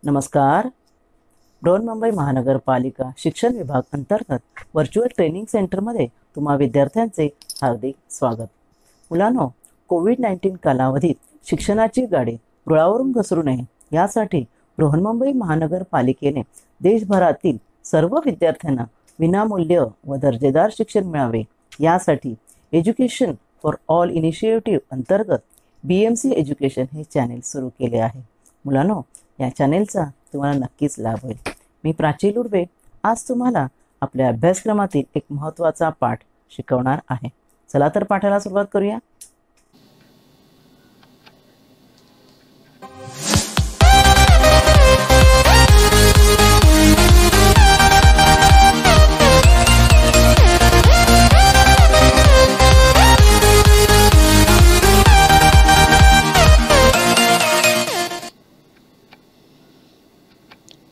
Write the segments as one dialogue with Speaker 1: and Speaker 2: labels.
Speaker 1: नमस्कार. बृहन्मुंबई महानगरपालिका शिक्षण विभाग अंतर्गत व्हर्च्युअल ट्रेनिंग सेंटरमध्ये तुम्हा विद्यार्थ्यांचे हार्दिक स्वागत. मुलांनो, कोविड-19 कालावधीत शिक्षणाची गाडी रुळावरून घसरू नये यासाठी बृहन्मुंबई महानगरपालिकेने देशभरातील सर्व विद्यार्थ्यांना विनामूल्य व दर्जेदार शिक्षण मिळावे यासाठी एज्युकेशन फॉर ऑल इनिशिएटिव्ह अंतर्गत BMC एज्युकेशन हे चॅनेल सुरू केले आहे. मुलांनो, या चॅनेलचा तुम्हाला नक्कीच लाभ होईल. मी प्राची लुडवे आज तुम्हाला आपल्या अभ्यासक्रमातील एक महत्त्वाचा पाठ शिकवणार आहे. चला तर पाठाला सुरुवात करूया.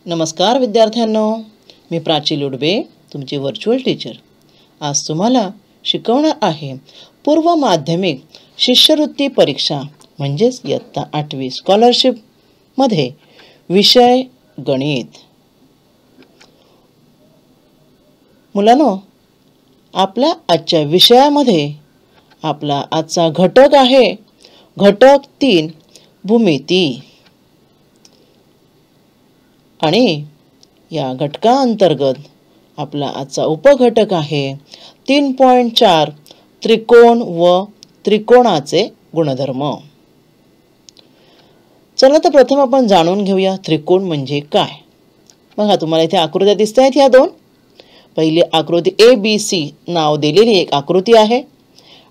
Speaker 2: नमस्कार विद्यार्थ्यांनो, मी प्राची लुडवे तुमची व्हर्च्युअल टीचर. आज तुम्हाला शिकवणार आहे पूर्व माध्यमिक शिष्यवृत्ती परीक्षा म्हणजेच इयत्ता 8वी स्कॉलरशिपमध्ये विषय गणित. मुलांनो, आपल्या आजच्या विषयामध्ये आपला आजचा घटक आहे घटक 3 भूमिती. आणि या घटकाअंतर्गत आपला आजचा उपघटक आहे 3.4 त्रिकोण व त्रिकोणाचे गुणधर्म. चला तर प्रथम आपण जाणून घेऊया त्रिकोण म्हणजे काय. बघा, तुम्हाला इथे आकृत्या दिसत आहेत. या दोन पहिली आकृती ABC नाव दिलेली एक आकृती आहे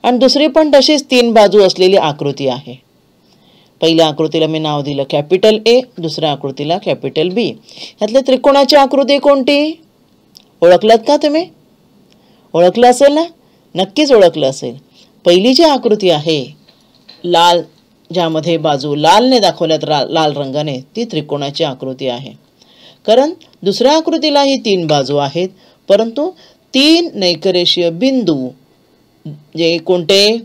Speaker 2: आणि दुसरी पण तशीच 3 बाजू असलेली आकृती आहे. पहिल्या आकृतीला मी नाव दिलं कॅपिटल A, दुसऱ्या आकृतीला कॅपिटल B. यातल्या त्रिकोणाची आकृती कोणती ओळखलात का तुम्ही? ओळखलं असेल ना? नक्कीच ओळखलं असेल. पहिली जी आकृती आहे लाल, ज्यामध्ये बाजू लालने दाखवल्यात लाल रंगाने, ती त्रिकोणाची आकृती आहे. कारण दुसऱ्या आकृतीलाही 3 बाजू आहेत, परंतु 3 नैकरेषीय बिंदू जे कोणते,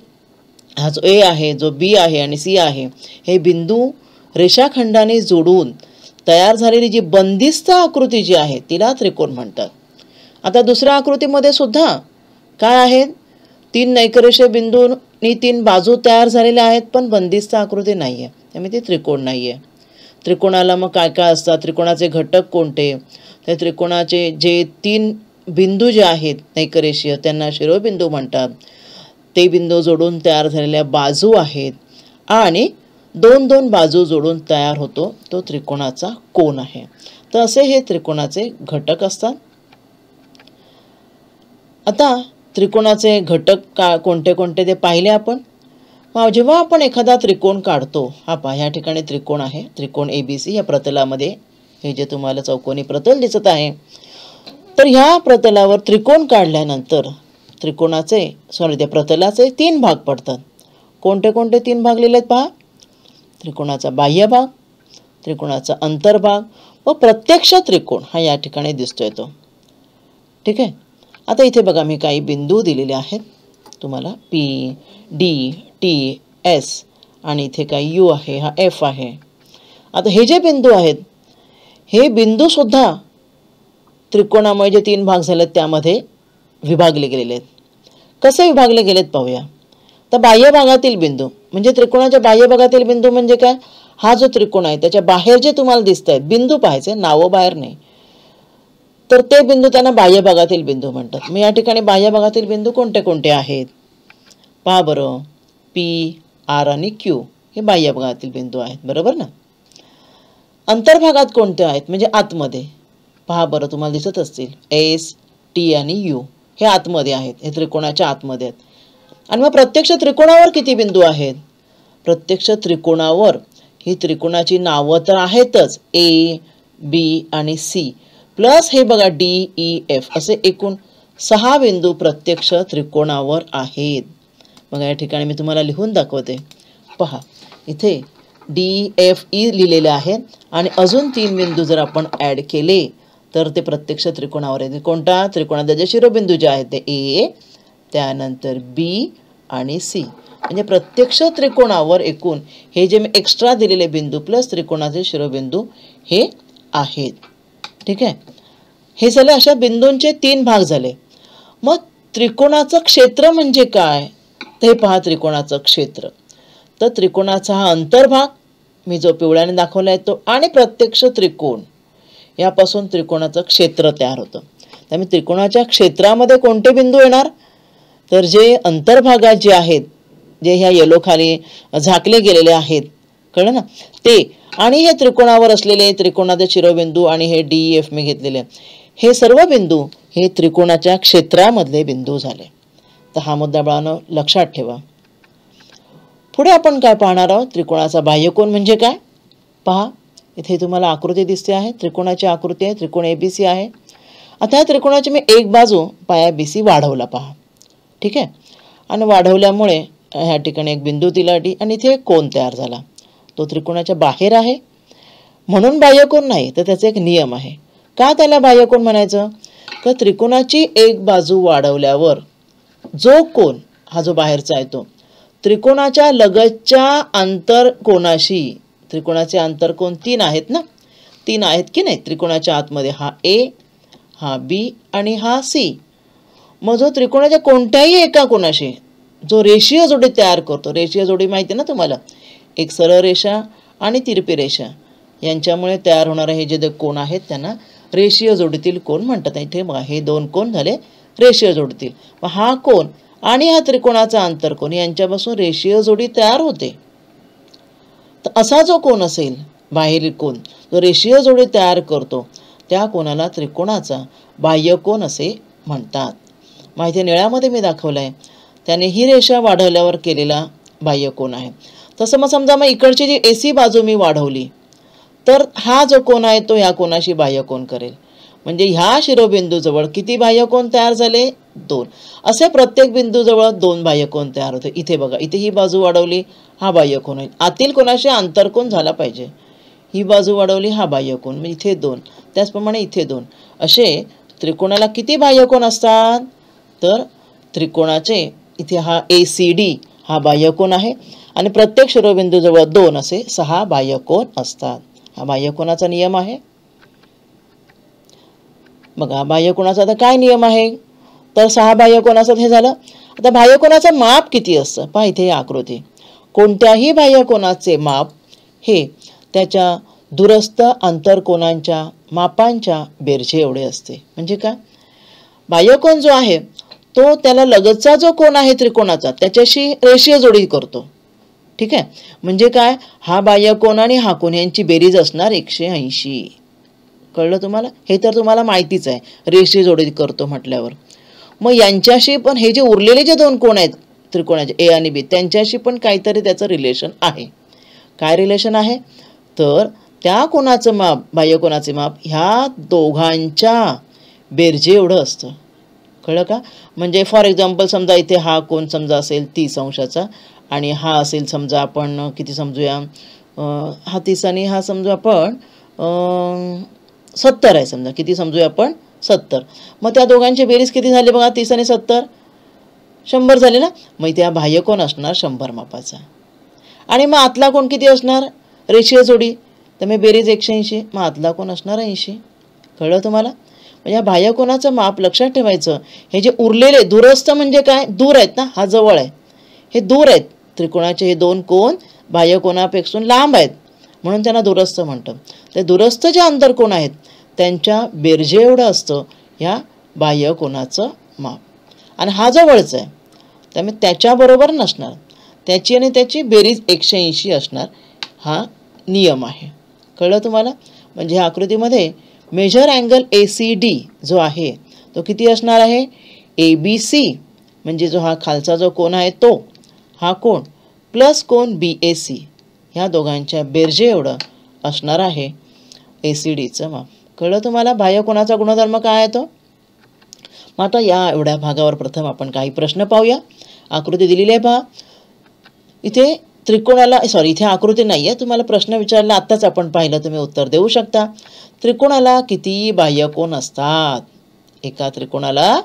Speaker 2: हा जो A आहे, जो B आहे आणि C आहे, हे बिंदू रेषाखंडाने जोडून तयार झालेली जी बंदिस्त आकृती जी आहे तिला त्रिकोण म्हणतात. आता दुसऱ्या आकृतीमध्ये सुद्धा काय आहेत, 3 नैकरेषीय बिंदूंनी 3 बाजू तयार झालेल्या आहेत, पण बंदिस्त आकृती नाही आहे, त्यामुळे ती त्रिकोण नाही आहे. त्रिकोणाला मग काय काय असतात, त्रिकोणाचे घटक कोणते, त्या त्रिकोणाचे जे 3 बिंदू जे आहेत नैकरेषीय त्यांना शिरोबिंदू म्हणतात. ते बिंदू जोडून तयार झालेल्या बाजू आहेत आणि 2 बाजू जोडून तयार होतो तो त्रिकोणाचा कोन आहे. तर असे हे त्रिकोणाचे घटक असतात. आता त्रिकोणाचे घटक कोणते कोणते ते पाहिले आपण. जेव्हा आपण एखादा त्रिकोण काढतो, हा पहा, या ठिकाणी त्रिकोण आहे, त्रिकोण ABC. या प्रतलामध्ये हे जे तुम्हाला चौकोनी प्रतल दिसत आहे, तर ह्या प्रतलावर त्रिकोण काढल्यानंतर त्या प्रतलाचे 3 भाग पडतात. कोणते कोणते 3 भाग लिहिलेत पहा. त्रिकोणाचा बाह्य भाग, त्रिकोणाचा अंतर्भाग व प्रत्यक्ष त्रिकोण हा या ठिकाणी दिसतोय तो. ठीक आहे. आता इथे बघा, मी काही बिंदू दिलेले आहेत तुम्हाला, P, D, T, S आणि इथे काही U आहे, हा F आहे. आता हे जे बिंदू आहेत, हे बिंदू सुद्धा त्रिकोणामुळे जे 3 भाग झालेत त्यामध्ये विभागले गेलेले आहेत. कसे विभागले गेलेत पाहूया. तर बाह्य भागातील बिंदू म्हणजे त्रिकोणाच्या बाह्य भागातील बिंदू म्हणजे काय, हा जो त्रिकोण आहे त्याच्या बाहेर जे तुम्हाला दिसत आहेत बिंदू पाहायचे, नावं बाहेर नाही, तर ते बिंदू त्यांना बाह्य भागातील बिंदू म्हणतात. मग या ठिकाणी बाह्य भागातील बिंदू कोणते कोणते आहेत पहा बरं. P, R आणि Q हे बाह्य भागातील बिंदू आहेत, बरोबर ना. अंतर्भागात कोणते आहेत म्हणजे आतमध्ये, पहा बरं, तुम्हाला दिसत असतील S, T आणि U हे आतमध्ये आहेत, हे त्रिकोणाच्या आतमध्ये आहेत. आणि मग प्रत्यक्ष त्रिकोणावर किती बिंदू आहेत? प्रत्यक्ष त्रिकोणावर ही त्रिकोणाची नावं तर आहेतच, A, B आणि C प्लस हे बघा D, E, F असे एकूण 6 बिंदू प्रत्यक्ष त्रिकोणावर आहेत. मग या ठिकाणी मी तुम्हाला लिहून दाखवते. पहा, इथे D, F, E लिहिलेले आहेत आणि अजून 3 बिंदू जर आपण ॲड केले तर ते प्रत्यक्ष त्रिकोणावर येते. कोणता? त्रिकोणाचे जे शिरोबिंदू जे आहेत ते A, त्यानंतर B आणि C. म्हणजे प्रत्यक्ष त्रिकोणावर एकूण हे जे मी एक्स्ट्रा दिलेले बिंदू प्लस त्रिकोणाचे शिरोबिंदू हे आहेत. ठीक आहे, हे झाले अशा बिंदूंचे 3 भाग झाले. मग त्रिकोणाचं क्षेत्र म्हणजे काय ते पहा. त्रिकोणाचं क्षेत्र, तर त्रिकोणाचा हा अंतर्भाग मी जो पिवळ्याने दाखवलाय तो, आणि प्रत्यक्ष त्रिकोण यापासून त्रिकोणाचं क्षेत्र तयार होतं. त्यामुळे त्रिकोणाच्या क्षेत्रामध्ये कोणते बिंदू येणार, तर जे अंतर्भागात जे आहेत, जे ह्या येलो खाली झाकले गेलेले आहेत, कळलं ना, ते, आणि हे त्रिकोणावर असलेले त्रिकोणाचे शिरोबिंदू आणि हे DEF मी घेतलेले, हे सर्व बिंदू हे त्रिकोणाच्या क्षेत्रामधले बिंदू झाले. तर हा मुद्दा बाळांनो लक्षात ठेवा. पुढे आपण काय पाहणार आहोत, त्रिकोणाचा बाह्यकोन म्हणजे काय. पहा, इथे तुम्हाला आकृती दिसते आहे, त्रिकोणाची आकृती आहे, त्रिकोण ABC आहे. आता या त्रिकोणाची मी एक बाजू पाया BC वाढवला पहा. ठीक आहे, आणि वाढवल्यामुळे ह्या ठिकाणी एक बिंदू दिला D, आणि इथे एक कोन तयार झाला. तो त्रिकोणाच्या बाहेर आहे म्हणून बाह्यकोन नाही, तर त्याचा एक नियम आहे. का त्याला बाह्यकोन म्हणायचं, तर त्रिकोणाची एक बाजू वाढवल्यावर जो कोन हा जो बाहेरचा आहे तो त्रिकोणाच्या लगतच्या आंतरकोनाशी, त्रिकोणाचे आंतरकोन 3 आहेत ना, 3 आहेत की नाही त्रिकोणाच्या आतमध्ये, हा A, हा B आणि हा C. मग जो त्रिकोणाच्या कोणत्याही एका कोनाशी जो रेषीय जोडी तयार करतो, रेषीय जोडी माहिती ना तुम्हाला, एक सरळ रेषा आणि तिरपी रेषा यांच्यामुळे तयार होणारे हे जे कोन आहेत त्यांना रेषीय जोडीतील कोन म्हणतात. इथे हे 2 कोन झाले रेषीय जोडीतील. मग हा कोन आणि हा त्रिकोणाचा आंतरकोन यांच्यापासून रेषीय जोडी तयार होते. तर असा जो कोन असेल, बाहेरील कोन जो रेषीय जोडी तयार करतो, त्या कोनाला त्रिकोणाचा बाह्यकोन असे म्हणतात. माहिती निळ्यामध्ये मी दाखवलंय, त्याने ही रेषा वाढवल्यावर केलेला बाह्यकोन आहे. तसं मग समजा मग इकडची जी AC बाजू मी वाढवली, तर हा जो कोन आहे तो ह्या कोनाशी बाह्यकोन करेल. म्हणजे ह्या शिरोबिंदूजवळ किती बाह्यकोन तयार झाले, 2. असे प्रत्येक बिंदूजवळ 2 बाह्यकोन तयार होते. इथे बघा, इथे ही बाजू वाढवली, हा बाह्यकोन होईल. आतील कोनाशी आंतरकोन झाला पाहिजे. ही बाजू वाढवली, हा बाह्यकोन, म्हणजे इथे 2, त्याचप्रमाणे इथे 2. असे त्रिकोणाला किती बाह्यकोन असतात, तर त्रिकोणाचे इथे हा ACD हा बाह्यकोन आहे, आणि प्रत्येक शिरोबिंदूजवळ 2 असे 6 बाह्यकोन असतात. हा बाह्यकोनाचा नियम आहे. बघा, बाह्यकोनाचा आता काय नियम आहे, तर 6 बाह्यकोन असतात, हे झालं. आता बाह्यकोनाचं माप किती असतं पहा, इथे आकृती. कोणत्याही बाह्यकोनाचे माप हे त्याच्या दूरस्थ आंतरकोनांच्या मापांच्या बेरजे एवढे असते. म्हणजे काय, बाह्यकोन जो आहे तो त्याला लगतचा जो कोन आहे त्रिकोणाचा त्याच्याशी रेषीय जोडी करतो. ठीक आहे, म्हणजे काय, हा बाह्यकोन आणि हा कोन यांची बेरीज असणार 180. कळलं तुम्हाला, हे तर तुम्हाला माहितीच आहे, रेषीय जोडी करतो म्हटल्यावर. मग यांच्याशी पण हे जे उरलेले जे 2 कोन आहेत त्रिकोणाचे A आणि B, त्यांच्याशी पण काहीतरी त्याचं रिलेशन आहे. काय रिलेशन आहे, तर त्या कोनाचं माप, बाह्यकोनाचे माप ह्या दोघांच्या बेरजे एवढं असतं. कळलं का, म्हणजे फॉर एक्झाम्पल समजा इथे हा कोन समजा असेल 30 अंशाचा, आणि हा असेल समजा आपण किती समजूया, हा 30 आणि हा समजू आपण 70 आहे समजा, किती समजूया आपण 70. मग त्या दोघांची बेरीज किती झाली बघा, 30 आणि 70 100 झाले ना. मग त्या बाह्यकोन असणार 100 मापाचा. आणि मग आतला कोन किती असणार, रेषीय जोडी, त्यामुळे बेरीज 180, मग आतला कोन असणार 80. कळलं तुम्हाला. म्हणजे या बाह्यकोनाचं माप लक्षात ठेवायचं. हे जे उरलेले दूरस्थ म्हणजे काय, दूर आहेत ना, हा जवळ आहे, हे दूर आहेत. त्रिकोणाचे हे 2 कोन बाह्यकोनापेक्षा लांब आहेत म्हणून त्यांना दूरस्थ म्हणतात. ते दूरस्थ जे आंतरकोन आहेत त्यांच्या बेरजे एवढं असतं ह्या बाह्यकोनाचं माप. आणि हा जवळचा आहे त्यामुळे त्याच्याबरोबर नसणार, त्याची आणि त्याची बेरीज 180 असणार. हा नियम आहे. कळलं तुम्हाला. म्हणजे ह्या आकृतीमध्ये मेजर अँगल ACD जो आहे तो किती असणार आहे, ABC म्हणजे जो हा खालचा जो कोन आहे तो, हा कोन प्लस कोन BAC, ह्या दोघांच्या बेरजे एवढं असणार आहे ACDचं माप. कळलं तुम्हाला. बाह्यकोनाचा गुणधर्म काय आहे तो. मग आता या एवढ्या भागावर प्रथम आपण काही प्रश्न पाहूया. आकृती दिलेली आहे पहा. इथे त्रिकोणाला, सॉरी इथे आकृती नाही आहे, तुम्हाला प्रश्न विचारला आत्ताच आपण पाहिलं, तुम्ही उत्तर देऊ शकता. त्रिकोणाला किती बाह्यकोन असतात, एका त्रिकोणाला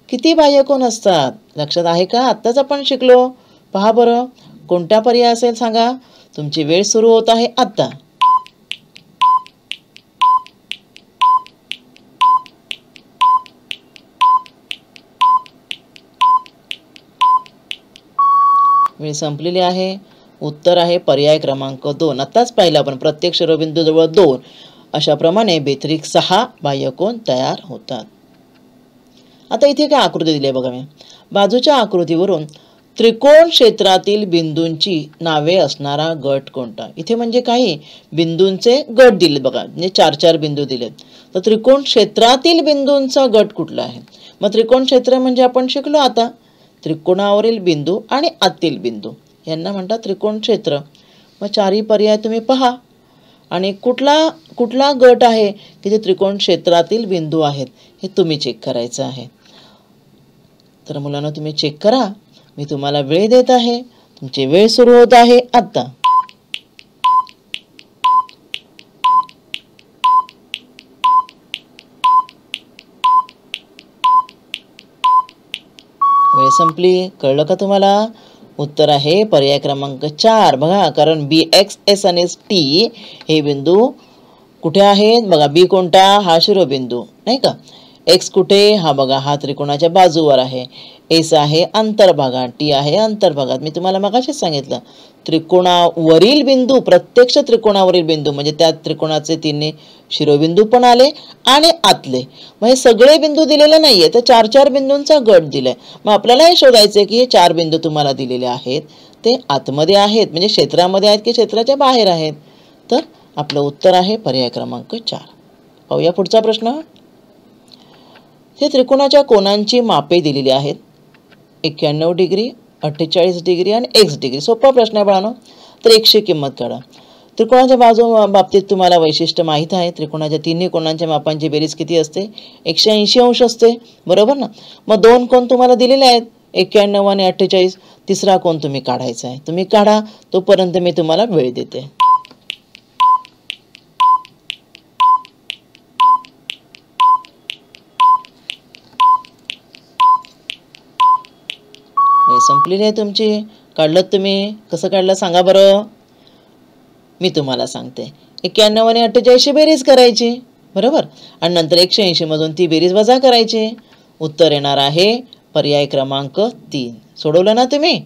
Speaker 2: किती बाह्यकोन असतात, लक्षात आहे का. आत्ताच आपण शिकलो. पहा बरं, कोणत्या पर्याय असेल सांगा. तुमची वेळ सुरू होत आहे आत्ता. वेळ संपलेली आहे. उत्तर आहे पर्याय क्रमांक 2. आत्ताच पाहिलं आपण, प्रत्येक शिरोबिंदूजवळ 2 अशाप्रमाणे बेत्रिक 6 बाह्यकोन तयार होतात. आता इथे काय आकृती दिली आहे बघा मी. बाजूच्या आकृतीवरून त्रिकोण क्षेत्रातील बिंदूंची नावे असणारा गट कोणता. इथे म्हणजे काही बिंदूंचे गट दिलेत बघा, म्हणजे 4-4 बिंदू दिलेत. तर त्रिकोण क्षेत्रातील बिंदूंचा गट कुठला आहे. मग त्रिकोण क्षेत्र म्हणजे आपण शिकलो आता, त्रिकोणावरील बिंदू आणि आतील बिंदू यांना म्हणतात त्रिकोण क्षेत्र. मग 4ही पर्याय तुम्ही पहा आणि कुठला गट आहे की जे त्रिकोण क्षेत्रातील बिंदू आहेत हे तुम्ही चेक करायचं आहे. तर मुलांना तुम्ही चेक करा. मी तुम्हाला वेळ देत आहे. तुमची वेळ सुरू होत आहे आता. वेळ संपली. कळलं का तुम्हाला. उत्तर आहे पर्याय क्रमांक 4. बघा, कारण बी, एक्स, एस आणि टी हे बिंदू कुठे आहेत बघा. बी कोणता, हा शिरोबिंदू नाही का. एक्स कुठे, हा बघा, हा त्रिकोणाच्या बाजूवर आहे. एस आहे अंतर्भागात, टी आहे अंतर्भागात. मी तुम्हाला मगाशीच सांगितलं, त्रिकोणावरील बिंदू, प्रत्यक्ष त्रिकोणावरील बिंदू म्हणजे त्या त्रिकोणाचे 3 शिरोबिंदू पण आले आणि आतले. मग हे सगळे बिंदू दिलेले नाहीये, तर 4-4 बिंदूंचा गट दिलाय. मग आपल्याला हे शोधायचे की हे 4 बिंदू तुम्हाला दिलेले आहेत ते आतमध्ये आहेत म्हणजे क्षेत्रामध्ये आहेत की क्षेत्राच्या बाहेर आहेत. तर आपलं उत्तर आहे पर्याय क्रमांक 4. पाहूया पुढचा प्रश्न. हे त्रिकोणाच्या कोनांची मापे दिलेली आहेत. 91 डिग्री, 48 डिग्री आणि x डिग्री. सोपा प्रश्न आहे बाळांनो. तर 100 किंमत काढा. त्रिकोणाच्या बाजू बाबतीत तुम्हाला वैशिष्ट्य माहीत आहे. त्रिकोणाच्या 3 कोनांच्या मापांची बेरीज किती असते, 180 अंश असते, बरोबर ना. मग 2 कोन तुम्हाला दिलेले आहेत, 91 आणि 48. तिसरा कोन तुम्ही काढायचा आहे. तुम्ही काढा, तोपर्यंत मी तुम्हाला वेळ देते. संपलेली आहे तुमची. काढलं तुम्ही, कसं काढलं सांगा बरं. मी तुम्हाला सांगते. 91 आणि 48 बेरीज करायची, बरोबर, आणि नंतर 180 मधून ती बेरीज वजा करायची. उत्तर येणार आहे पर्याय क्रमांक 3. सोडवलं ना तुम्ही.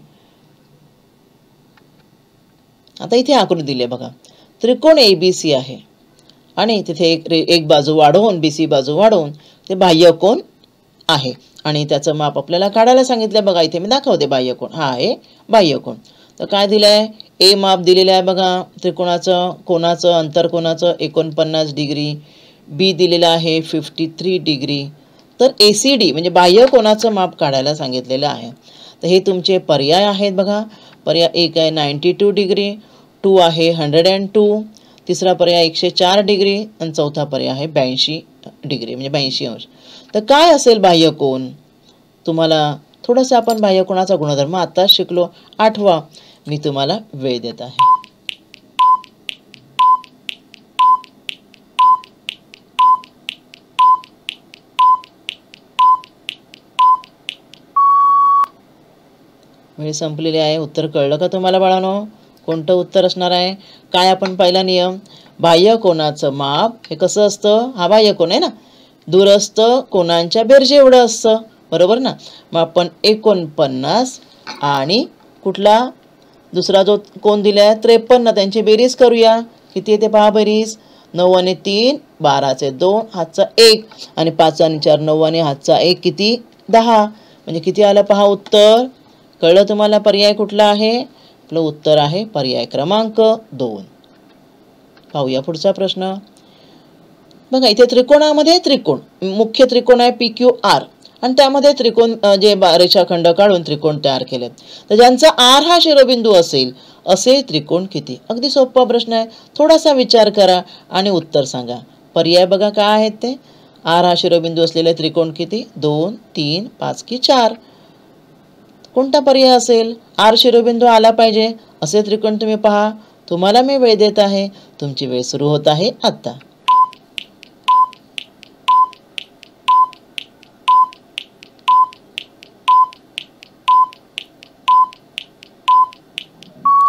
Speaker 2: आता इथे आकृती दिली आहे बघा. त्रिकोण ABC आहे आणि तिथे एक बाजू वाढवून, BC बाजू वाढवून ते बाह्यकोन आहे आणि त्याचं माप आपल्याला काढायला सांगितलं बघा. इथे मी दाखवते बाह्यकोन. हा आहे बाह्यकोन. तर काय दिलंय, ए माप दिलेलं आहे बघा त्रिकोणाचं, कोणाचं, अंतरकोणाचं 49 डिग्री. बी दिलेलं आहे 53 डिग्री. तर ACD म्हणजे बाह्यकोनाचं माप काढायला सांगितलेलं आहे. तर हे तुमचे पर्याय आहेत बघा. पर्याय 1 आहे 92 डिग्री, 2 आहे 102, तिसरा पर्याय 104 डिग्री आणि चौथा पर्याय आहे 82 डिग्री म्हणजे 82 अंश. तर काय असेल बाह्यकोन. तुम्हाला थोडंसं आपण बाह्यकोनाचा गुणधर्म आत्ताच शिकलो, आठवा. मी तुम्हाला वेळ देत आहे. वेळ संपलेली आहे. उत्तर कळलं का तुम्हाला बाळांनो. कोणतं उत्तर असणार आहे. काय आपण पहिला नियम, बाह्यकोनाचं माप हे कसं असतं, हा बाह्यकोन आहे ना, दूरस्थ कोनांच्या बेरजे एवढं असतं, बरोबर ना. मग आपण 49 आणि कुठला दुसरा जो कोन दिलाय 53, त्यांची बेरीज करूया. किती येते पहा बेरीज. 9 आणि 3 12चे 2, हातचा 1 आणि 5 आणि 4 9 आणि हातचा 1 किती 10. म्हणजे किती आलं पहा उत्तर. कळलं तुम्हाला पर्याय कुठला आहे. आपलं उत्तर आहे पर्याय क्रमांक 2. पाहूया पुढचा प्रश्न. बघा इथे त्रिकोणामध्ये त्रिकोण, मुख्य त्रिकोण आहे PQR आणि त्यामध्ये त्रिकोण जे रेषाखंड काढून त्रिकोण तयार केलेत. तर ज्यांचा R हा शिरोबिंदू असेल असे त्रिकोण किती. अगदी सोपा प्रश्न आहे. थोडासा विचार करा आणि उत्तर सांगा. पर्याय बघा काय आहेत ते. R हा शिरोबिंदू असलेले त्रिकोण किती, 2, 3, 5 की 4. कोणता पर्याय असेल. R शिरोबिंदू आला पाहिजे असे त्रिकोण तुम्ही पहा. तुम्हाला मी वेळ देत आहे. तुमची वेळ सुरू होत आहे आता.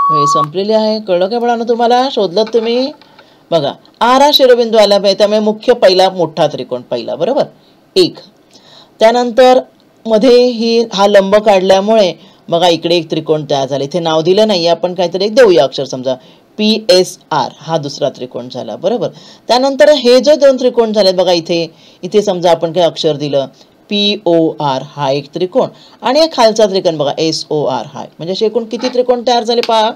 Speaker 2: वेळ संपलेली आहे. कळलं का बाळांनो तुम्हाला. शोधलं तुम्ही. बघा R हा शिरोबिंदू आला पाहिजे, त्यामुळे मुख्य पहिला मोठा त्रिकोण पहिला, बरोबर 1. त्यानंतर मध्ये हा लंब काढल्यामुळे बघा इकडे एक त्रिकोण तयार झाला. इथे नाव दिलं नाही, आपण काहीतरी एक देऊया अक्षर, समजा PSR हा दुसरा त्रिकोण झाला. बरोबर. त्यानंतर हे जो दोन त्रिकोण झाले बघा, इथे इथे समजा आपण काही अक्षर दिलं POR हा एक त्रिकोण आणि एक खालचा त्रिकोण बघा SOR हा. म्हणजे असे एकूण किती त्रिकोण तयार झाले पहा.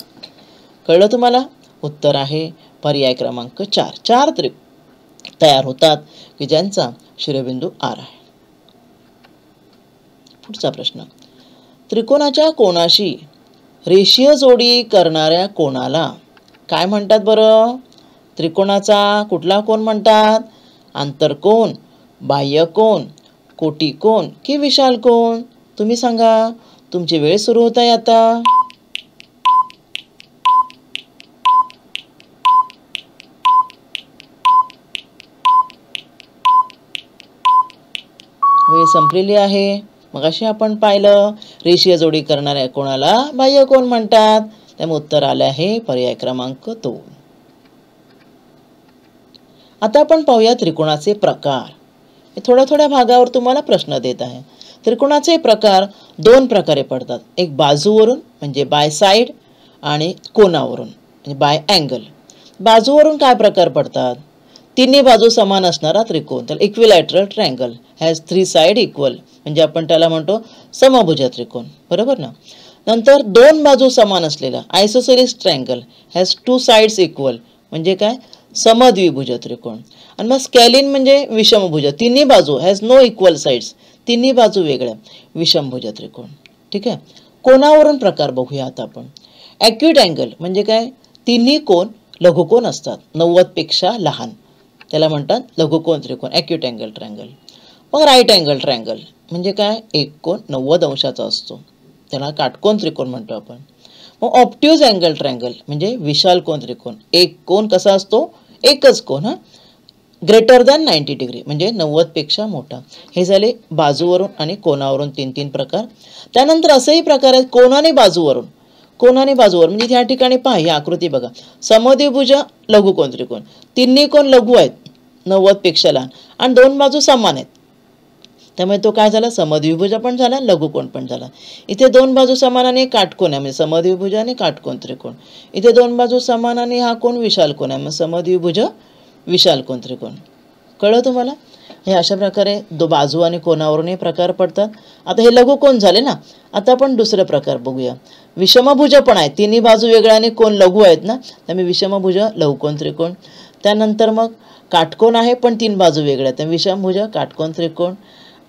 Speaker 2: कळलं तुम्हाला? उत्तर आहे पर्याय क्रमांक 4. 4 त्रिकोण तयार होतात की ज्यांचा शिरोबिंदू R आहे. पुढचा प्रश्न, त्रिकोणाच्या कोणाशी रेषीय जोडी करणाऱ्या कोणाला काय म्हणतात बरं? त्रिकोणाचा कुठला कोण म्हणतात? आंतरकोन, बाह्यकोन, कोटिकोन की विशाल कोन? तुम्ही सांगा. तुमची वेळ सुरू होत आहे आता. वेळ संपलेली आहे. मगाशी आपण पाहिलं रेषीय जोडी करणाऱ्या कोणाला बाह्यकोन म्हणतात. त्यामुळे उत्तर आले आहे पर्याय क्रमांक 2. आता आपण पाहूया त्रिकोणाचे प्रकार. थोड्या थोड्या भागावर तुम्हाला प्रश्न देत आहे. त्रिकोणाचे प्रकार 2 प्रकारे पडतात. एक बाजूवरून म्हणजे बाय साइड आणि कोनावरून म्हणजे बाय अँगल. बाजूवरून काय प्रकार पडतात? तिन्ही बाजू समान असणारा त्रिकोण, त्याला equilateral triangle has 3 side equal, म्हणजे आपण त्याला म्हणतो समभुज त्रिकोण. बरोबर ना. नंतर 2 बाजू समान असलेला isosceles triangle has 2 sides equal, म्हणजे काय? समद्विभुज त्रिकोण. आणि मग स्कॅलिन म्हणजे विषमभुज, तिन्ही बाजू हॅज नो इक्वल साइड्स, तिन्ही बाजू वेगळ्या, विषमभुज त्रिकोण. ठीक आहे. कोनावरून प्रकार बघूया आता आपण. ॲक्यूट अँगल म्हणजे काय? तिन्ही कोन लघुकोन असतात, 90 पेक्षा लहान, त्याला म्हणतात लघुकोन त्रिकोण, ॲक्यूट अँगल ट्रायंगल. मग राईट अँगल ट्रायंगल म्हणजे काय? एक कोन 90 अंशाचा असतो, त्याला काटकोन त्रिकोण म्हणतो आपण. मग ऑप्ट्यूज अँगल ट्रायंगल म्हणजे विशाल कोन त्रिकोण, एक कोन कसा असतो? एकच कोन, हा, ग्रेटर दॅन 90 डिग्री म्हणजे 90 पेक्षा मोठा. हे झाले बाजूवरून आणि कोनावरून 3 प्रकार. त्यानंतर असेही प्रकार आहेत कोन आणि बाजूवरून. कोन आणि बाजूवर म्हणजे या ठिकाणी पहा, ही आकृती बघा, समद्विभुज लघुकोन त्रिकोण, तिन्ही कोन लघु आहेत 90 पेक्षा लहान आणि 2 बाजू समान आहेत, त्यामुळे तो काय झाला? समद्विभुज पण झाला, लघुकोन पण झाला. इथे 2 बाजू समान आणि काटकोन आहे, म्हणजे समद्विभुज आणि काटकोन त्रिकोण. इथे 2 बाजू समान आणि हा कोन विशाल कोन आहे, मग समद्विभुज विशाल कोन त्रिकोण. कळलं तुम्हाला? हे अशा प्रकारे बाजू आणि कोनावरून हे प्रकार पडतात. आता हे लघुकोन झाले ना. आता आपण दुसरे प्रकार बघूया. विषमभुज पण आहे, तिन्ही बाजू वेगळ्या आणि कोन लघु आहेत ना, त्यामुळे विषमभुज लघुकोन त्रिकोण. त्यानंतर मग काटकोन आहे पण 3 बाजू वेगळ्या, त्यामुळे विषमभुज काटकोन त्रिकोण.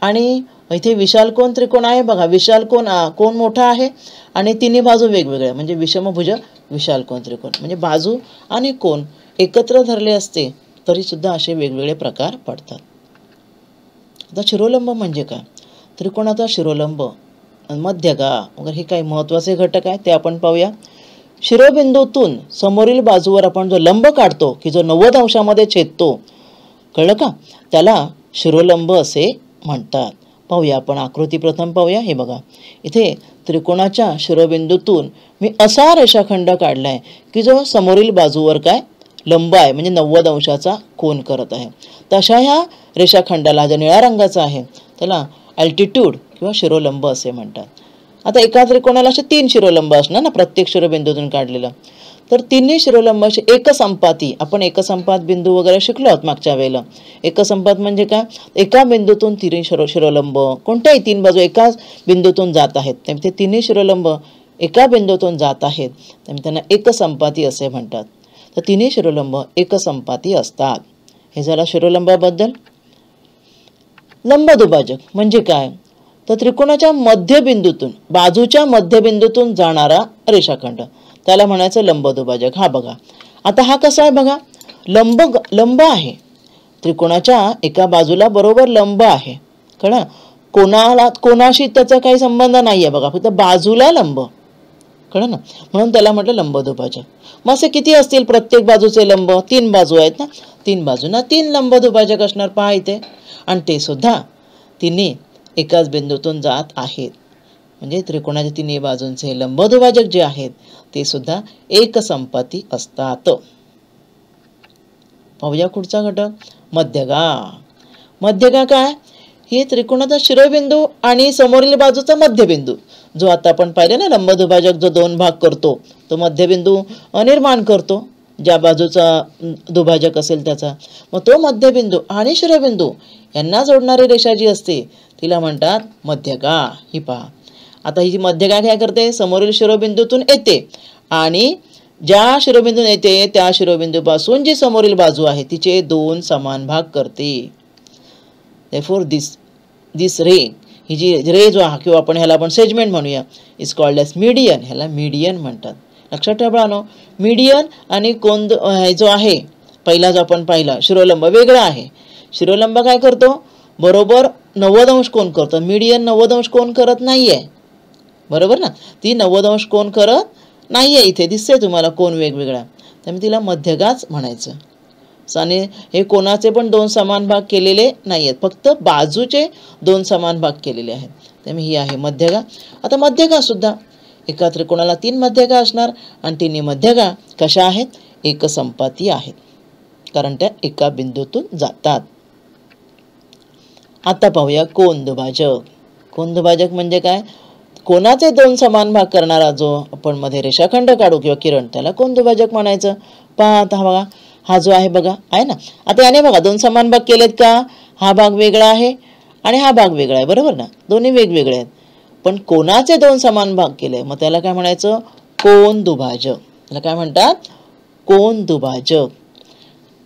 Speaker 2: आणि इथे विशाल कोन त्रिकोण आहे बघा, विशाल कोन मोठा आहे आणि तिन्ही बाजू वेगवेगळ्या म्हणजे विषमभुज विशाल कोन त्रिकोण. म्हणजे बाजू आणि कोन एकत्र धरले असते तरी सुद्धा असे वेगवेगळे प्रकार पडतात. आता शिरोलंब म्हणजे काय? त्रिकोणाचा शिरोलंब, मध्यगा वगैरे हे काही महत्त्वाचे घटक आहेत ते आपण पाहूया. शिरोबिंदूतून समोरील बाजूवर आपण जो लंब काढतो की जो 90 अंशामध्ये छेदतो, कळलं का? त्याला शिरोलंब असे म्हणतात. पाहूया आपण आकृती प्रथम पाहूया. हे बघा, इथे त्रिकोणाच्या शिरोबिंदूतून मी असा रेषाखंड काढलाय की जो समोरील बाजूवर काय लंब आहे, म्हणजे 90 अंशाचा कोन करत आहे. तशा ह्या रेषाखंडाला जो निळ्या रंगाचा आहे त्याला अल्टिट्यूड किंवा शिरोलंब असे म्हणतात. आता एका त्रिकोणाला असे 3 शिरोलंब असणार ना, प्रत्येक शिरोबिंदूतून काढलेलं. तर तिन्ही शिरोलंबाशी एकसंपाती, आपण एकसंपात बिंदू वगैरे शिकलो आहोत मागच्या वेळेला. एकसंपात म्हणजे काय? एका बिंदूतून 3 शिरोलंब कोणत्याही 3 बाजू एकाच बिंदूतून जात आहेत, त्यामुळे ते तिन्ही शिरोलंब एका बिंदूतून जात आहेत, त्यामुळे त्यांना एकसंपाती असे म्हणतात. तर तिन्ही शिरोलंब एकसंपाती असतात. हे झालं शिरोलंबाबद्दल. लंबदुभाजक म्हणजे काय? तर त्रिकोणाच्या मध्यबिंदूतून, बाजूच्या मध्यबिंदूतून जाणारा रेषाखंड, त्याला म्हणायचं लंबदुभाजक. हा बघा, आता हा कसा आहे बघा, लंब आहे, त्रिकोणाच्या एका बाजूला बरोबर लंब आहे, कळलं? कोणाशी त्याचा काही संबंध नाही आहे बघा, फक्त बाजूला लंब, कळलं ना, म्हणून त्याला म्हटलं लंबदुभाजक. मग असे किती असतील प्रत्येक बाजूचे लंब? 3 बाजू आहेत ना, 3 बाजूंना 3 लंबदुभाजक असणार पहा इथे. आणि ते सुद्धा तिन्ही एकाच बिंदूतून जात आहेत, म्हणजे त्रिकोणाच्या तिन्ही बाजूंचे लंबदुभाजक जे आहेत ते सुद्धा एकसंपाती असतात. पाहूया पुढचा घटक, मध्यगा. मध्यगा काय? हे त्रिकोणाचा शिरोबिंदू आणि समोरील बाजूचा मध्यबिंदू जो आता आपण पाहिले ना, लंबदुभाजक जो दोन भाग करतो तो मध्यबिंदू निर्माण करतो, ज्या बाजूचा दुभाजक असेल त्याचा. मग तो मध्यबिंदू आणि शिरोबिंदू यांना जोडणारी रेषा जी असते तिला म्हणतात मध्यगा. ही पहा, आता ही मध्यगा काय करते, समोरील शिरोबिंदूतून येते आणि ज्या शिरोबिंदून येते त्या शिरोबिंदूपासून जी समोरील बाजू आहे तिचे दोन समान भाग करते. therefore दिस रे, ही जी रे जो आहे किंवा आपण ह्याला आपण सेगमेंट म्हणूया, इज कॉल्ड एज मीडियन. ह्याला मीडियन म्हणतात. लक्षात ठेवा ना, मीडियन आणि कोन जो आहे पहिला जो आपण पाहिला शिरोलंब वेगळा आहे. शिरोलंब काय करतो, बरोबर 90 अंश कोन करतो. मीडियन 90 अंश कोन करत नाहीये, बरोबर ना. ती 90 अंश कोन करत नाहीये. इथे दिसते तुम्हाला कोन वेगवेगळा, त्यामुळे तिला मध्यगाच म्हणायचं. आणि हे कोणाचे पण दोन समान भाग केलेले नाही आहेत, फक्त बाजूचे दोन समान भाग केलेले आहेत. त्यामुळे ही आहे मध्यगा. आता मध्यगा सुद्धा एका त्रिकोणाला 3 मध्यगा असणार आणि तिन्ही मध्यगा कशा आहेत, एकसंपाती आहेत, कारण त्या एका बिंदूतून जातात. आता पाहूया कोन दुभाजक. कोन दुभाजक म्हणजे काय, कोणाचे दोन समान भाग करणारा जो आपण मध्ये रेषाखंड काढू किंवा किरण त्याला कोन दुभाजक म्हणायचं. पहा आता बघा, हा जो आहे बघा आहे ना, आता याने बघा दोन समान भाग केलेत का, हा भाग वेगळा आहे आणि हा भाग वेगळा आहे, बरोबर ना, दोन्ही वेगवेगळे आहेत. पण कोणाचे दोन समान भाग केले मग त्याला काय म्हणायचं, कोन दुभाजक. त्याला काय म्हणतात, कोन दुभाजक.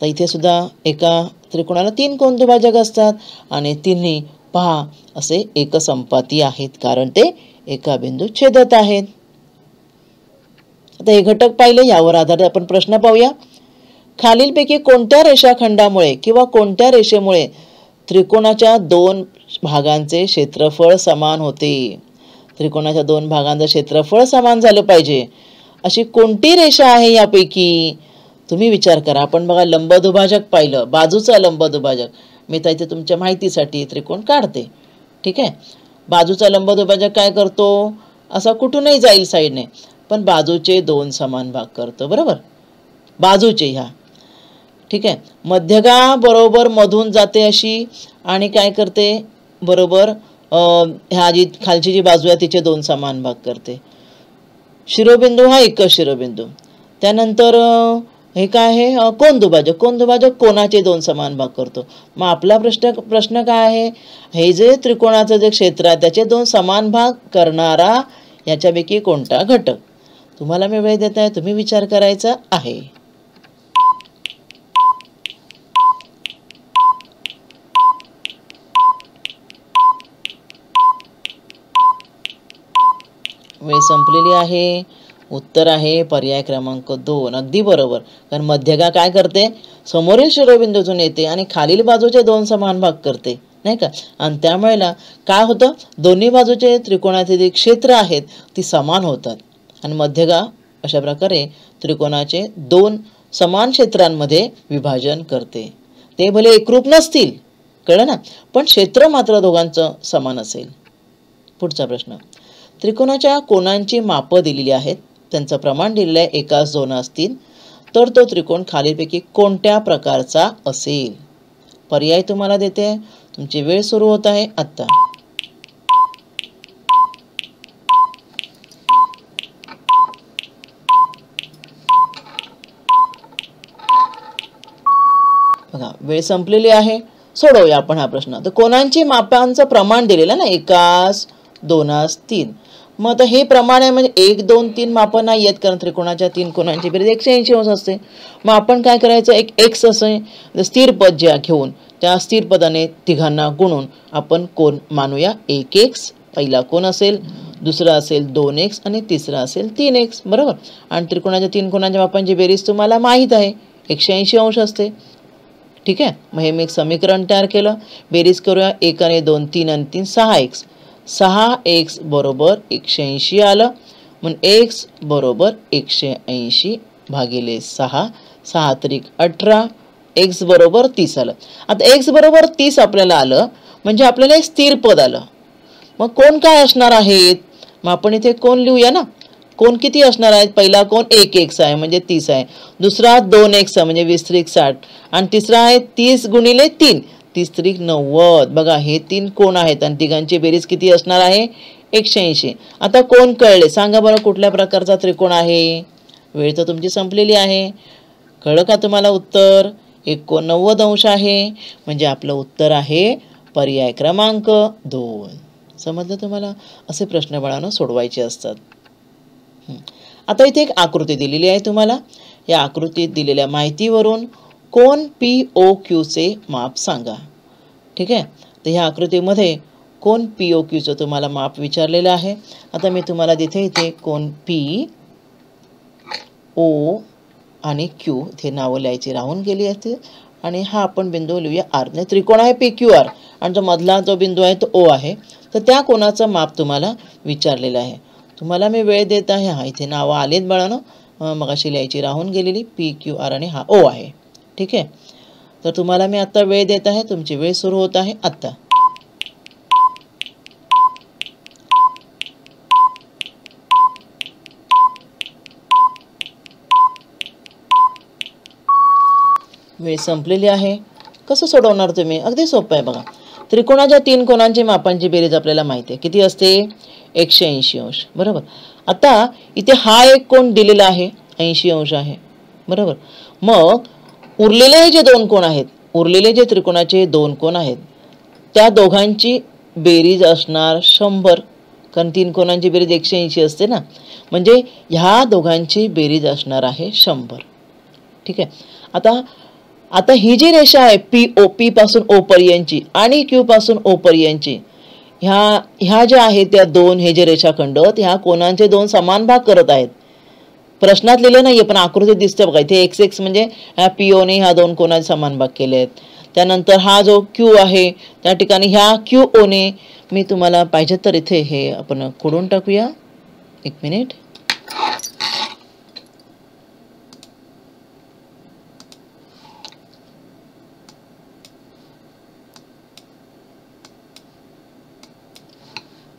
Speaker 2: तर इथे सुद्धा एका त्रिकोणाला 3 कोन दुभाजक असतात आणि तिन्ही पहा असे एकसंपाती आहेत, कारण ते एका बिंदू छेदत आहेत. आता हे घटक पाहिले, यावर आधारित आपण प्रश्न पाहूया. खालीलपैकी कोणत्या रेषाखंडामुळे किंवा कोणत्या रेषेमुळे त्रिकोणाच्या दोन भागांचे क्षेत्रफळ समान होते. त्रिकोणाच्या दोन भागांचे क्षेत्रफळ समान झालं पाहिजे अशी कोणती रेषा आहे यापैकी, तुम्ही विचार करा. आपण बघा लंबदुभाजक पाहिलं, बाजूचा लंबदुभाजक. मी तर इथे तुमच्या माहितीसाठी त्रिकोण काढते, ठीक आहे. बाजूचा लंबदुभाजक काय करतो, असा कुठूनही जाईल साईडने, पण बाजूचे दोन समान भाग करतो, बरोबर, बाजूचे ह्या, ठीक आहे. मध्यगा बरोबर मधून जाते अशी आणि काय करते, बरोबर ह्या जी खालची जी बाजू आहे तिचे दोन समान भाग करते. शिरोबिंदू हा एकच शिरोबिंदू. त्यानंतर हे काय आहे, कोन दुभाजक. कोन दुभाजक कोणाचे दोन समान भाग करतो. मग आपला प्रश्न काय आहे, हे जे त्रिकोणाचं जे क्षेत्र आहे त्याचे दोन समान भाग करणारा याच्यापैकी कोणता घटक. तुम्हाला मी वेळ देत आहे, तुम्ही विचार करायचा आहे. वेळ संपलेली आहे. उत्तर आहे पर्याय क्रमांक 2, अगदी बरोबर. कारण मध्यगा काय करते, समोरील शिरोबिंदूतून येते आणि खालील बाजूचे दोन समान भाग करते, नाही का. आणि त्यामुळे काय होतं, दोन्ही बाजूचे त्रिकोणाचे जे क्षेत्र आहेत ती समान होतात आणि मध्यगा अशा प्रकारे त्रिकोणाचे दोन समान क्षेत्रांमध्ये विभाजन करते. ते भले एकरूप नसतील, कळलं ना, पण क्षेत्र मात्र दोघांचं समान असेल. पुढचा प्रश्न, त्रिकोणाच्या कोनांची मापं दिलेली आहेत, त्यांचं प्रमाण दिलेलं आहे 1:2 तर तो त्रिकोण खालीलपैकी कोणत्या प्रकारचा असेल. पर्याय तुम्हाला देते, तुमची वेळ सुरू होत आहे आता. बघा वेळ संपलेली आहे, सोडवूया आपण हा प्रश्न. तर कोनांची मापांचं प्रमाण दिलेलं ना 1:2. मग आता हे प्रमाण आहे म्हणजे 1, 2, 3 मापं नाही आहेत, कारण त्रिकोणाच्या 3 कोनांची बेरीज 180 अंश असते. मग आपण काय करायचं, एक एक्स असे स्थिर पद जे घेऊन त्या स्थिर पदाने तिघांना गुणून आपण कोन मानूया 1x. पहिला कोन असेल, दुसरा असेल 2x आणि तिसरा असेल 3x, बरोबर. आणि त्रिकोणाच्या 3 कोनांच्या मापांची बेरीज तुम्हाला माहीत आहे 180 अंश असते, ठीक आहे. मग हे मी एक समीकरण तयार केलं, बेरीज करूया. 1 आणि 2 3 आणि 3 6x. 6x बरोबर 180 आलं. मग x बरोबर 180 भागिले 6, 6 त्रिक 18, x बरोबर 30 आलं. आता x बरोबर 30 आपल्याला आलं म्हणजे आपल्याला एक स्थिर पद आलं. मग कोण काय असणार आहेत, मग आपण इथे कोण लिहूया ना. कोण किती असणार आहेत, पहिला कोण 1x आहे म्हणजे 30 आहे, दुसरा 2x आहे म्हणजे 20 त्रिक 60 आणि तिसरा आहे 30 गुणिले 3 30 त्रिक 90. बघा हे 3 कोण आहेत आणि तिघांची बेरीज किती असणार आहे 180. आता कोण कळले सांगा बरं, कुठल्या प्रकारचा त्रिकोण आहे? वेळ तर तुमची संपलेली आहे. कळलं का तुम्हाला उत्तर? 89° आहे. म्हणजे आपलं उत्तर आहे पर्याय क्रमांक 2. समजलं तुम्हाला? असे प्रश्न बाळांनो सोडवायचे असतात. आता इथे एक आकृती दिलेली आहे तुम्हाला. या आकृतीत दिलेल्या माहितीवरून कोण POQ चे माप सांगा. ठीक आहे. तर ह्या आकृतीमध्ये कोण POQचं तुम्हाला माप विचारलेलं आहे. आता मी तुम्हाला इथे कोण P O आणि Q इथे नावं लिहायची राहून गेली असते. आणि हा आपण बिंदू लिहूया R. म्हणजे त्रिकोण आहे PQR आणि जो मधला जो बिंदू आहे तो O आहे. तर त्या कोणाचं माप तुम्हाला विचारलेलं आहे. तुम्हाला मी वेळ देत आहे. हा इथे नावं आलेत बाळांनो, मगाशी लिहायची राहून गेलेली PQR आणि हा O आहे. ठीक आहे. तर तुम्हाला मी आता वेळ देत आहे. तुमची वेळ सुरू होत आहे आता. वेळ संपलेली आहे. कसं सोडवणार तुम्ही? अगदी सोपं आहे बघा. त्रिकोणाच्या 3 कोणांची मापांची बेरीज आपल्याला माहिती आहे. किती असते? 180°. बरोबर. आता इथे हा एक कोण दिलेला आहे 80° आहे. बरोबर. मग उरलेले जे 2 कोण आहेत, उरलेले जे त्रिकोणाचे 2 कोण आहेत, त्या दोघांची बेरीज असणार 100. कारण 3 कोणांची बेरीज 180 असते ना. म्हणजे ह्या दोघांची बेरीज असणार आहे 100. ठीक आहे. आता ही जी रेषा आहे P पासून O पर्यंतची आणि Q पासून O पर्यंतची, ह्या ज्या आहेत त्या 2 हे जे रेषाखंड ह्या कोणांचे 2 समान भाग करत आहेत. प्रश्नात लिहिलं नाहीये पण आकृतीत दिसते बघा. इथे x म्हणजे ह्या PO ने ह्या 2 कोणाचे समान भाग केले आहेत. त्यानंतर हा जो Q आहे त्या ठिकाणी ह्या QO ने, मी तुम्हाला पाहिजे तर इथे हे आपण खोडून टाकूया. 1 मिनिट.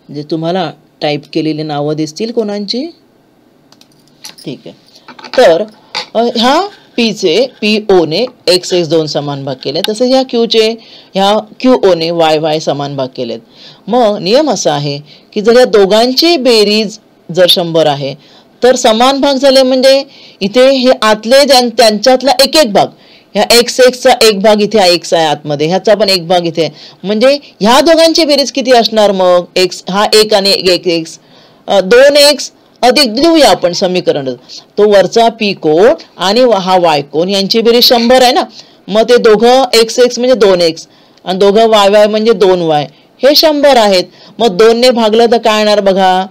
Speaker 2: जे तुम्हाला टाईप केलेली नावं दिसतील कोणांची. ठीक आहे. तर ह्या PO ने x 2 समान भाग केले. तसेच ह्या QO ने y समान भाग केलेत. मग नियम असा आहे की जर या दोघांची बेरीज जर 100 आहे तर समान भाग झाले म्हणजे इथे हे आतले त्यांच्यातला एक भाग, ह्या चा एक भाग इथे x आहे आतमध्ये, ह्याचा पण एक भाग इथे, म्हणजे ह्या दोघांची बेरीज किती असणार? मग x हा 1 आणि 1x 2x अधिक लिहूया आपण समीकरण. तो वरचा P कोण आणि हा y कोण यांची बेरीज 100 आहे ना. मग ते दोघं x म्हणजे 2x आणि दोघं y म्हणजे 2y हे 100 आहेत. मग 2 ने भागलं तर काय येणार बघा.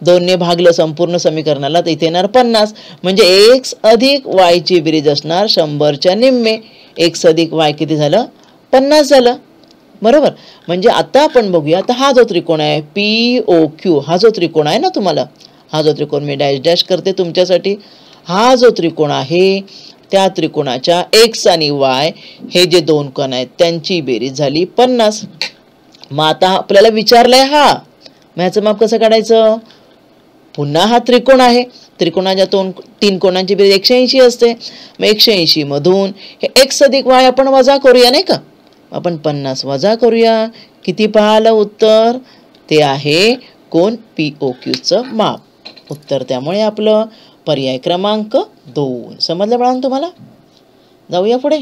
Speaker 2: 2 ने भागलं संपूर्ण समीकरणाला तर इथे येणार 50. म्हणजे x अधिक y ची बेरीज असणार 100च्या निम्मे. x अधिक y किती झालं? 50 झालं. बरोबर. म्हणजे आता आपण बघूया. आता हा जो त्रिकोण आहे POQ, हा जो त्रिकोण आहे ना तुम्हाला, हा जो त्रिकोण मी डॅश डॅश करते तुमच्यासाठी, हा जो त्रिकोण आहे त्या त्रिकोणाच्या x आणि y हे जे 2 कोण आहेत त्यांची बेरीज झाली 50. मग आता आपल्याला विचारलंय हा, मग ह्याचं माप कसं काढायचं? पुन्हा हा त्रिकोण आहे. त्रिकोणाच्या 3 कोणांची बेरीज 180 असते. मग 180 मधून हे x अधिक y आपण वजा करूया नाही का. आपण 50 वजा करूया. किती पाहिलं उत्तर? ते आहे कोण POQचं माप. उत्तर त्यामुळे आपलं पर्याय क्रमांक 2. समजलं बाळांनो तुम्हाला? जाऊया पुढे.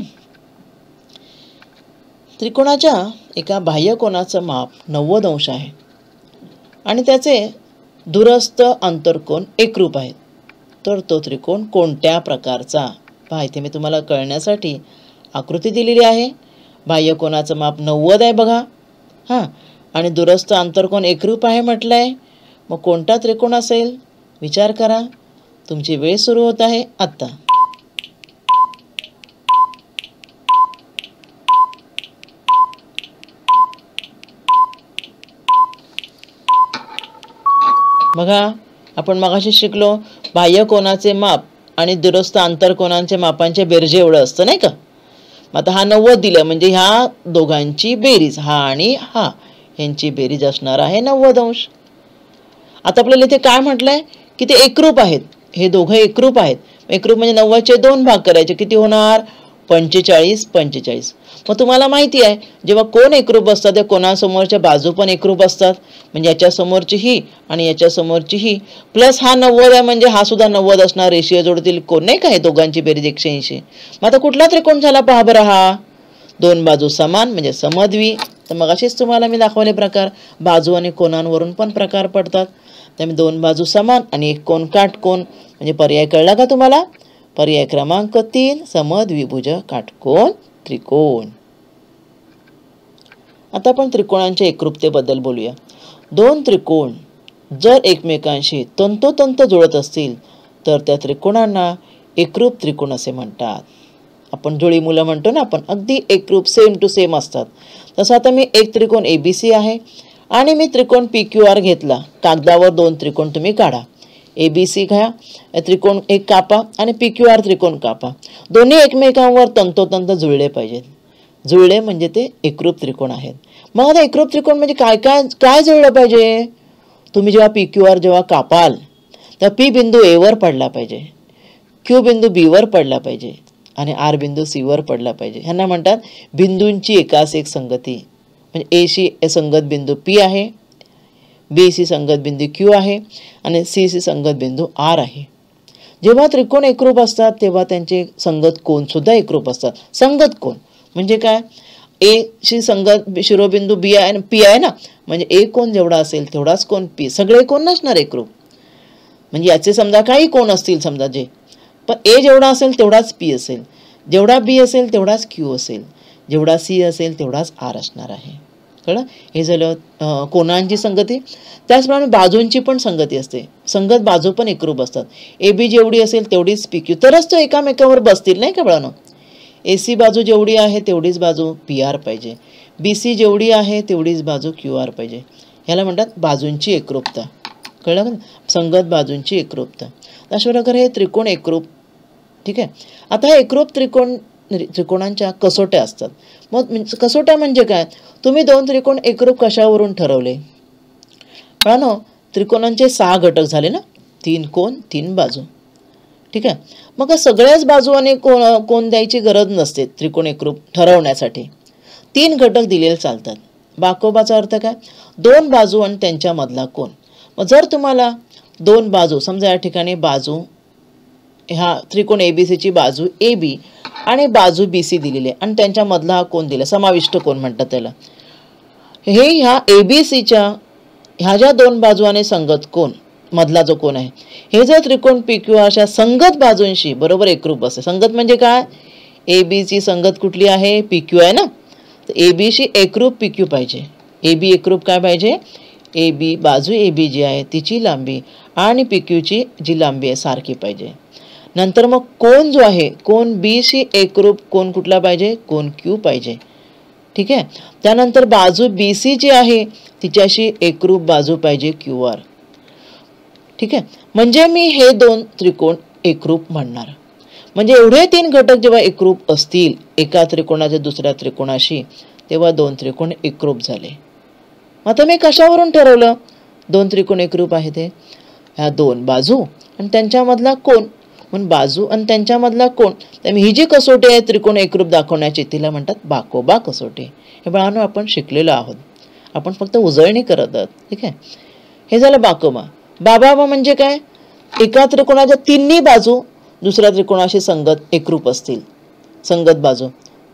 Speaker 2: त्रिकोणाच्या एका बाह्य कोनाचं माप 90° आहे आणि त्याचे दूरस्थ अंतरकोन एकरूप आहेत. तर तो त्रिकोण कोणत्या प्रकारचा? पहा इथे मी तुम्हाला कळण्यासाठी आकृती दिलेली आहे. बाह्य कोनाचं माप 90 आहे बघा. हां, आणि दूरस्थ अंतरकोन एकरूप आहे म्हटलंय. मग कोणता त्रिकोण असेल? विचार करा. तुमची वेळ सुरू होत आहे आता. बघा, आपण मगाशी शिकलो बाह्य कोनाचे माप आणि दूरस्थ आंतरकोनांचे मापांचे बेरजे एवढं असतं नाही का. आता हा 90 दिलं म्हणजे ह्या दोघांची बेरीज, हा आणि हा यांची बेरीज असणार आहे 90°. आता आपल्याला इथे काय म्हटलंय की ते एकरूप आहेत. हे दोघं एकरूप आहेत. एकरूप म्हणजे 90चे 2 भाग करायचे. किती होणार? 45 45. मग तुम्हाला माहिती आहे जेव्हा कोण एकरूप असतात त्या कोणासमोरच्या बाजू पण एकरूप असतात. म्हणजे याच्या समोरची ही आणि याच्या समोरची ही प्लस हा 90 आहे म्हणजे हा सुद्धा 90 असणार. रेषीय जोडतील कोण नाही काय दोघांची बेरीज 180. मग आता कुठला त्रिकोण झाला पहा बरं हा. दोन बाजू समान म्हणजे समद्वी. तर मग असेच तुम्हाला मी दाखवले प्रकार. बाजू आणि कोणांवरून पण प्रकार पडतात. त्यामुळे दोन बाजू समान आणि एक कोण काटकोन. म्हणजे पर्याय कळला का तुम्हाला. पर्याय क्रमांक 3 समद्विभुज काटकोन त्रिकोण. आता आपण त्रिकोणांच्या एकरूपतेबद्दल बोलूया. दोन त्रिकोण जर एकमेकांशी तंतोतंत जुळत असतील तर त्या त्रिकोणांना एकरूप त्रिकोण असे म्हणतात. आपण जुळी मुलं म्हणतो ना आपण, अगदी एकरूप सेम टू सेम असतात. तसं आता मी एक त्रिकोण ABC आहे आणि मी त्रिकोण PQR घेतला. कागदावर दोन त्रिकोण तुम्ही काढा. ABC घ्या, त्रिकोण एक कापा आणि PQR त्रिकोण कापा. दोन्ही एकमेकांवर तंतोतंत जुळले पाहिजेत. जुळले म्हणजे ते एकरूप त्रिकोण आहेत. मग आता एकरूप त्रिकोण म्हणजे काय काय काय जुळलं पाहिजे. तुम्ही जेव्हा PQR जेव्हा कापाल तर P बिंदू A वर पडला पाहिजे, Q बिंदू B वर पडला पाहिजे आणि R बिंदू C वर पडला पाहिजे. ह्यांना म्हणतात बिंदूंची एकास एक संगती. म्हणजे A शी संगत बिंदू P आहे, B शी संगत बिंदू Q आहे आणि C शी संगत बिंदू R आहे. जेव्हा त्रिकोण एकरूप असतात तेव्हा त्यांचे संगत कोन सुद्धा एकरूप असतात. संगत कोन म्हणजे काय. A शी संगत शिरोबिंदू B आहे आणि P आहे ना, म्हणजे A कोन जेवढा असेल तेवढाच कोन P. सगळे कोन नसणार एकरूप. म्हणजे याचे समजा काही कोन असतील समजा जे, पण A जेवढा असेल तेवढाच P असेल, जेवढा B असेल तेवढाच Q असेल, जेवढा C असेल तेवढाच R असणार आहे. कळलं. हे झालं कोणांची संगती. त्याचप्रमाणे बाजूंची पण संगती असते. संगत बाजू पण एकरूप असतात. AB जेवढी असेल तेवढीच PQ, तरच तो एकामेकावर बसतील नाही का बाळांनो. AC बाजू जेवढी आहे तेवढीच बाजू PR पाहिजे, BC जेवढी आहे तेवढीच बाजू QR पाहिजे. ह्याला म्हणतात बाजूंची एकरूपता. कळलं का. संगत बाजूंची एकरूपता. अशा प्रकारे हे त्रिकोण एकरूप. ठीक आहे. आता हे एकरूप त्रिकोणांच्या कसोट्या असतात. मग कसोट्या म्हणजे काय. तुम्ही दोन त्रिकोण एकरूप कशावरून ठरवले. बाळांनो त्रिकोणांचे 6 घटक झाले ना, 3 कोन 3 बाजू. ठीक आहे. मग सगळ्याच बाजू आणि कोन द्यायची गरज नसते त्रिकोण एकरूप ठरवण्यासाठी. 3 घटक दिलेले चालतात. बाकोबाचा अर्थ काय. 2 बाजू आणि त्यांच्या मधला कोन. मग जर तुम्हाला 2 बाजू समजा या ठिकाणी बाजू ह्या त्रिकोण ABCची बाजू AB आणि बाजू BC दिलेली आहे आणि त्यांच्या मधला हा कोन दिला, समाविष्ट कोन म्हणतात त्याला. हे ह्या ABCच्या ह्या ज्या 2 बाजू आणि संगत कोन मधला जो कोन आहे हे जर त्रिकोण PQR अशा संगत बाजूंशी बरोबर एकरूप असेल. संगत म्हणजे काय. AB ची संगत कुठली आहे PQ आहे ना, तर AB शी एकरूप PQ पाहिजे. AB एकरूप काय पाहिजे. AB बाजू AB जी आहे तिची लांबी आणि PQ ची जी लांबी आहे सारखी पाहिजे. नंतर मग कोन जो आहे कोन B शी एकरूप कोन कुठला पाहिजे, कोन Q पाहिजे. ठीक आहे. त्यानंतर बाजू BC जी आहे तिच्याशी एकरूप बाजू पाहिजे QR. ठीक आहे. म्हणजे मी हे 2 त्रिकोण एकरूप म्हणणार. म्हणजे एवढे 3 घटक जेव्हा एकरूप असतील एका त्रिकोणाचे दुसऱ्या त्रिकोणाशी तेव्हा 2 त्रिकोण एकरूप झाले. आता मी कशावरून ठरवलं 2 त्रिकोण एकरूप आहे ते. ह्या 2 बाजू आणि त्यांच्यामधला कोन. म्हणून बाजू आणि त्यांच्यामधला कोन. त्यामुळे ही जी कसोटी आहे त्रिकोण एकरूप दाखवण्याची तिला म्हणतात बाकोबा कसोटी. हे बाळांनो आपण शिकलेलो आहोत. आपण फक्त उजळणी करत आहोत. ठीक आहे. हे झालं बाकोबा. बाबा म्हणजे काय. एका त्रिकोणाच्या 3 बाजू दुसऱ्या त्रिकोणाशी संगत एकरूप असतील संगत बाजू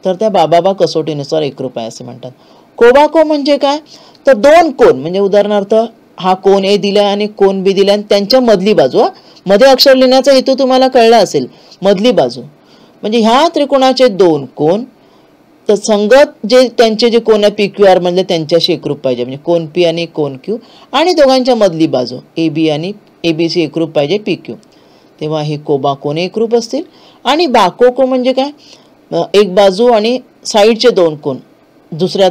Speaker 2: तर त्या बाबा कसोटीनुसार एकरूप आहे असे म्हणतात. कोबाको म्हणजे काय. तर 2 कोन म्हणजे उदाहरणार्थ हा कोन A दिला आणि कोन B दिला आणि त्यांच्या मधली बाजू. मध्ये अक्षर लिहिण्याचा हेतू तुम्हाला कळला असेल. मधली बाजू म्हणजे ह्या त्रिकोणाचे 2 कोन तर संगत जे त्यांचे जे कोन PQR मधले त्यांच्याशी एकरूप पाहिजे. म्हणजे कोन P आणि कोन Q आणि दोघांच्या मधली बाजू AB आणि ABC एकरूप पाहिजे PQ. तेव्हा हे कोबा कोन एकरूप असतील. आणि बाकोको म्हणजे काय. एक बाजू आणि साईडचे 2 कोन दुसऱ्या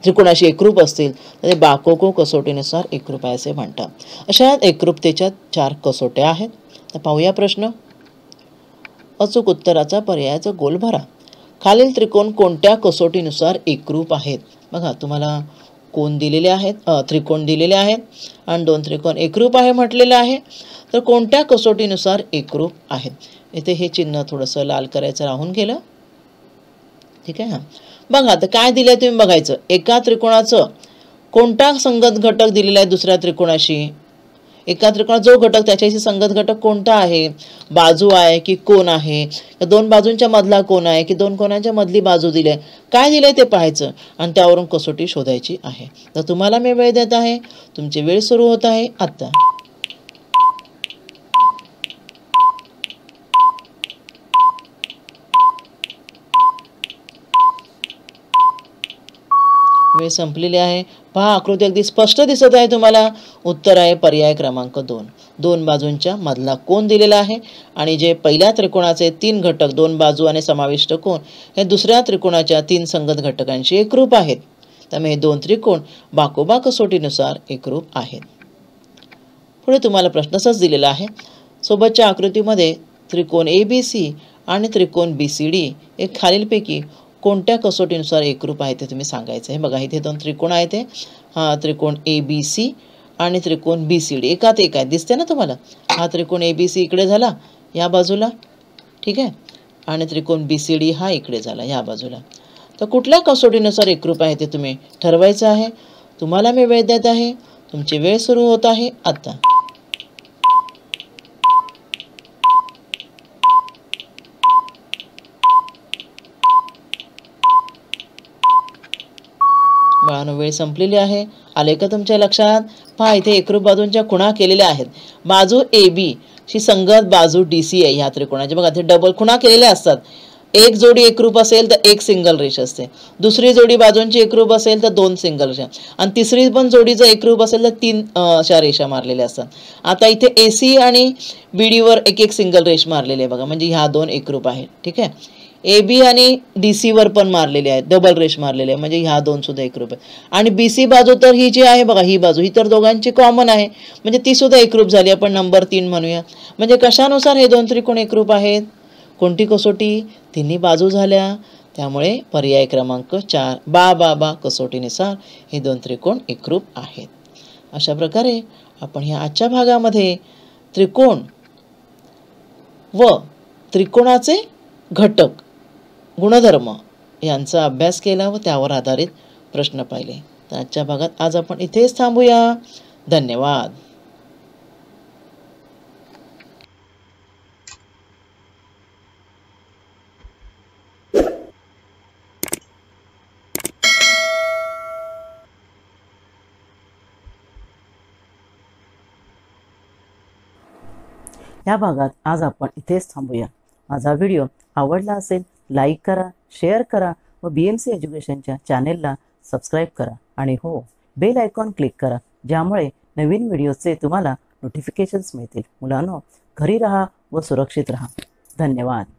Speaker 2: त्रिकोणाशी एकरूप असतील तर ते बाकोको कसोटीनुसार एकरूप आहे असे म्हणतात. अशा एकरूपतेच्या 4 कसोट्या आहेत. तर पाहूया प्रश्न. अचूक उत्तराचा पर्यायाचा गोल भरा. खालील त्रिकोण कोणत्या कसोटीनुसार एकरूप आहेत. बघा तुम्हाला कोन दिलेले आहेत, त्रिकोण दिलेले आहेत आणि 2 त्रिकोण एकरूप आहे म्हटलेले आहे. तर कोणत्या कसोटीनुसार एकरूप आहेत. इथे हे चिन्ह थोडंसं लाल करायचं राहून गेलं. ठीक आहे. बघा आता काय दिलंय तुम्ही बघायचं. एका त्रिकोणाचं कोणता संगत घटक दिलेला आहे दुसऱ्या त्रिकोणाशी. एका त्रिकोणात जो घटक त्याच्याशी संगत घटक कोणता आहे. बाजू आहे की कोण आहे, दोन बाजूंच्या मधला कोण आहे की दोन कोणाच्या मधली बाजू दिली आहे, काय दिलंय ते पाहायचं आणि त्यावरून कसोटी शोधायची आहे. तर तुम्हाला मी वेळ देत आहे. तुमची वेळ सुरू होत आहे आता. वेळ संपलेली आहे. पहा आकृती अगदी स्पष्ट दिसत आहे तुम्हाला. उत्तर आहे पर्याय क्रमांक 2. दोन बाजूंच्या मधला कोन दिलेला आहे आणि जे पहिल्या त्रिकोणाचे 3 घटक, दोन बाजू आणि समाविष्ट कोन हे दुसऱ्या त्रिकोणाच्या 3 संगत घटकांशी एकरूप आहेत. त्यामुळे हे दोन त्रिकोण बाकोबा कसोटीनुसार एकरूप आहेत. पुढे तुम्हाला प्रश्न असाच दिलेला आहे. सोबतच्या आकृतीमध्ये त्रिकोण ABC आणि त्रिकोण BCD हे खालीलपैकी कोणत्या कसोटीनुसार एकरूप आहे ते तुम्ही सांगायचं आहे. बघा इथे दोन त्रिकोण आहेत ते. हा त्रिकोण ABC आणि त्रिकोण BCD एकात एक आहे. दिसते ना तुम्हाला. हा त्रिकोण ABC इकडे झाला या बाजूला. ठीक आहे. आणि त्रिकोण BCD हा इकडे झाला या बाजूला. तर कुठल्या कसोटीनुसार एकरूप आहे ते तुम्ही ठरवायचं आहे. तुम्हाला मी वेळ देत आहे. तुमची वेळ सुरू होत आहे आता. बाळांनो वेळ संपलेली आहे. आले का तुमच्या लक्षात. पहा इथे एकरूप बाजूंच्या खुणा केलेल्या आहेत. बाजू AB शी संगत बाजू DC आहे ह्या त्रिकोणाची. बघा ते डबल खुणा केलेल्या असतात. एक जोडी एकरूप असेल तर एक सिंगल रेष असते. दुसरी जोडी बाजूंची एकरूप असेल तर 2 सिंगल रेषा आणि तिसरी पण जोडीचं एकरूप असेल तर 3 अशा रेषा मारलेल्या असतात. आता इथे AC आणि BD वर एक एक सिंगल रेष मारलेली आहे बघा. म्हणजे ह्या दोन एकरूप आहेत. ठीक आहे. AB आणि DC वर पण मारलेले आहेत, डबल रेष मारलेले आहे म्हणजे ह्या दोन सुद्धा एकरूप आहे. आणि BC बाजू तर ही जी आहे बघा, ही बाजू ही तर दोघांची कॉमन आहे म्हणजे ती सुद्धा एकरूप झाली. आपण नंबर 3 म्हणूया. म्हणजे कशानुसार हे दोन त्रिकोण एकरूप आहेत. कोणती कसोटी. तिन्ही बाजू झाल्या. त्यामुळे पर्याय क्रमांक 4 बा कसोटीनुसार हे दोन त्रिकोण एकरूप आहेत. अशा प्रकारे आपण ह्या आजच्या भागामध्ये त्रिकोण व त्रिकोणाचे घटक, गुणधर्म यांचा अभ्यास केला व त्यावर आधारित प्रश्न पाहिले. तर आजच्या भागात आज आपण इथेच थांबूया. धन्यवाद.
Speaker 1: या भागात आज आपण इथेच थांबूया. माझा व्हिडिओ आवडला असेल लाईक करा, शेअर करा व BMC एज्युकेशनच्या चॅनेलला सबस्क्राईब करा आणि हो बेल आयकॉन क्लिक करा, ज्यामुळे नवीन व्हिडिओचे तुम्हाला नोटिफिकेशन्स मिळतील. मुलांनो घरी राहा व सुरक्षित राहा. धन्यवाद.